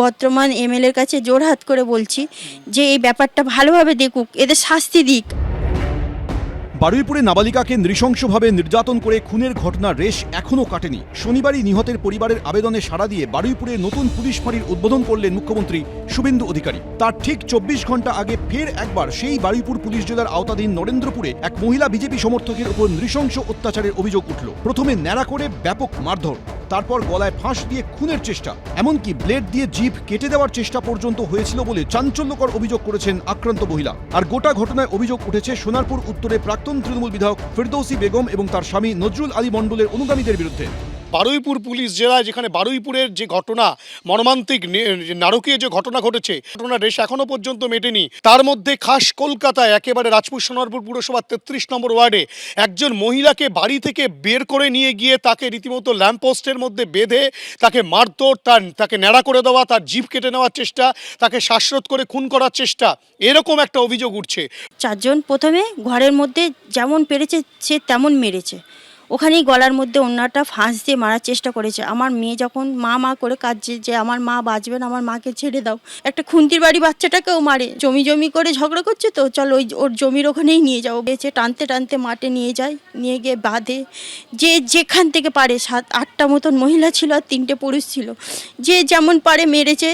বর্তমান এমএলএর কাছে জোড়হাত করে বলছি যে এই ব্যাপারটা ভালোভাবে দেখুক, এদের শাস্তি দিক। বারুইপুরে নাবালিকাকে নৃশংসভাবে নির্যাতন করে খুনের ঘটনার রেশ এখনও কাটেনি। শনিবারই নিহতের পরিবারের আবেদনে সাড়া দিয়ে বারুইপুরে নতুন পুলিশ ফাঁড়ির উদ্বোধন করলেন মুখ্যমন্ত্রী শুভেন্দু অধিকারী। তার ঠিক 24 ঘন্টা আগে ফের একবার সেই বারুইপুর পুলিশ জেলার আওতাধীন নরেন্দ্রপুরে এক মহিলা বিজেপি সমর্থকের উপর নৃশংস অত্যাচারের অভিযোগ উঠল। প্রথমে ন্যাড়া করে ব্যাপক মারধর, তারপর গলায় ফাঁস দিয়ে খুনের চেষ্টা, এমনকি ব্লেড দিয়ে জিভ কেটে দেওয়ার চেষ্টা পর্যন্ত হয়েছিল বলে চাঞ্চল্যকর অভিযোগ করেছেন আক্রান্ত মহিলা। আর গোটা ঘটনায় অভিযোগ উঠেছে সোনারপুর উত্তরে প্রাক্তন তৃণমূল বিধায়ক ফিরদৌসী বেগম এবং তার স্বামী নজরুল আলী মণ্ডলের অনুগামীদের বিরুদ্ধে। বারুইপুর পুলিশ জেলায় যেখানে বারুইপুরের যে ঘটনা, মর্মান্তিক নারকীয় যে ঘটনা ঘটেছে, ঘটনার রেশ এখনো পর্যন্ত মেটেনি। তার মধ্যে খাস কলকাতায় একেবারে রাজপুর সোনারপুর পুরসভার 33 নম্বর ওয়ার্ডে একজন মহিলাকে বাড়ি থেকে বের করে নিয়ে গিয়ে তাকে রীতিমতো ল্যাম্পপোস্টের মধ্যে বেঁধে তাকে মারধর, তাকে ন্যাড়া করে দেওয়া, তার জিভ কেটে নেওয়ার চেষ্টা, তাকে শ্বাসরোধ করে খুন করার চেষ্টা, এরকম একটা অভিযোগ উঠছে। 4 জন প্রথমে ঘরের মধ্যে যেমন পেরেছে সে তেমন মেরেছে। ওখানেই গলার মধ্যে ওড়নাটা ফাঁস দিয়ে মারার চেষ্টা করেছে। আমার মেয়ে যখন মা করে কাঁদছে যে আমার মা বাঁচবে না, আমার মাকে ছেড়ে দাও, একটা খুন্তির বাড়ি বাচ্চাটাকেও মারে। জমি করে ঝগড়া করছে তো চল ওর জমির ওখানেই নিয়ে যাও। বেঁচে টানতে মাঠে নিয়ে যায়, নিয়ে গিয়ে বাঁধে। যে যেখান থেকে পারে 7-8টা মতন মহিলা ছিল আর 3টে পুরুষ ছিল, যে যেমন পারে মেরেছে।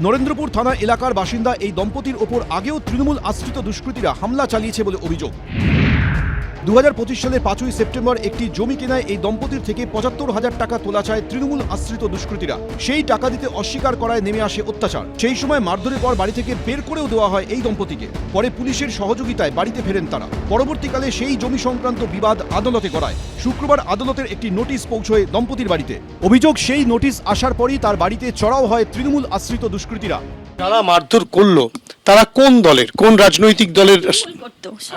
নরেন্দ্রপুর থানা এলাকার বাসিন্দা এই দম্পতির ওপর আগেও তৃণমূল আশ্রিত দুষ্কৃতীরা হামলা চালিয়েছে বলে অভিযোগ। 2025 সালের 5ই সেপ্টেম্বর একটি জমি কেনায় এই দম্পতির থেকে 75,000 টাকা তোলা চায় তৃণমূল আশ্রিত দুষ্কৃতীরা। সেই টাকা দিতে অস্বীকার করায় নেমে আসে অত্যাচার। সেই সময় মারধরের পর বাড়ি থেকে বের করেও দেওয়া হয় এই দম্পতিকে। পরে পুলিশের সহযোগিতায় বাড়িতে ফেরেন তারা। পরবর্তীকালে সেই জমি সংক্রান্ত বিবাদ আদালতে গড়ায়। শুক্রবার আদালতের একটি নোটিশ পৌঁছয় দম্পতির বাড়িতে। অভিযোগ, সেই নোটিশ আসার পরই তার বাড়িতে চড়াও হয় তৃণমূল আশ্রিত দুষ্কৃতীরা। যারা মারধর করলো তারা কোন দলের, কোন রাজনৈতিক দলের?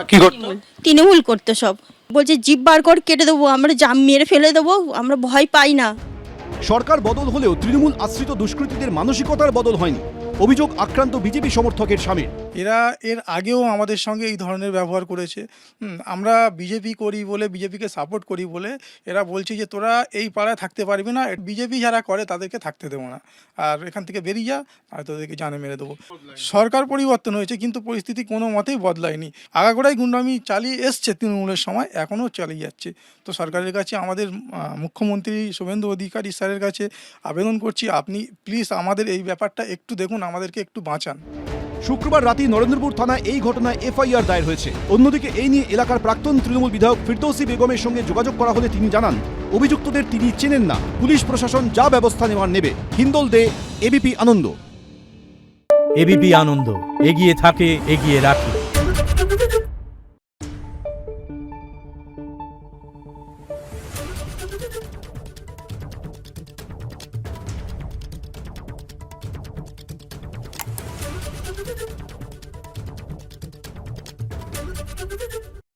কি করতো? তৃণমূল করতো সব। বলছে জিভ বার কর, কেটে দেবো, আমরা জাম মেরে ফেলে দেবো, আমরা ভয় পাই না। সরকার বদল হলেও তৃণমূল আশ্রিত দুষ্কৃতীদের মানসিকতার বদল হয়নি। অভিযোগ আক্রান্ত বিজেপি সমর্থকের স্বামীর। এরা এর আগেও আমাদের সঙ্গে এই ধরনের ব্যবহার করেছে। আমরা বিজেপি করি বলে, বিজেপিকে সাপোর্ট করি বলে এরা বলছে যে তোরা এই পাড়ায় থাকতে পারবি না, বিজেপি যারা করে তাদেরকে থাকতে দেবো না, আর এখান থেকে বেরিয়ে যা, আর তোদেরকে জানে মেরে দেবো। সরকার পরিবর্তন হয়েছে কিন্তু পরিস্থিতি কোনো মতেই বদলায়নি। আগাগোড়াই গুন্ডামি চালিয়ে এসছে তৃণমূলের সময়, এখনও চালিয়ে যাচ্ছে। তো সরকারের কাছে আমাদের মুখ্যমন্ত্রী শুভেন্দু অধিকারী স্যারের কাছে আবেদন করছি, আপনি প্লিজ আমাদের এই ব্যাপারটা একটু দেখুন, আমাদেরকে একটু বাঁচান। শুক্রবার রাতে নরেন্দ্রপুর থানায় এই ঘটনায় এফআইআর দায়ের হয়েছে। অন্যদিকে এই নিয়ে এলাকার প্রাক্তন তৃণমূল বিধায়ক ফিরদৌসী বেগমের সঙ্গে যোগাযোগ করা হলে তিনি জানান অভিযুক্তদের তিনি চেনেন না, পুলিশ প্রশাসন যা ব্যবস্থা নেওয়ার নেবে। হিন্দল দে, এবিপি আনন্দ। এবিপি আনন্দ, এগিয়ে থাকে, এগিয়ে রাখে।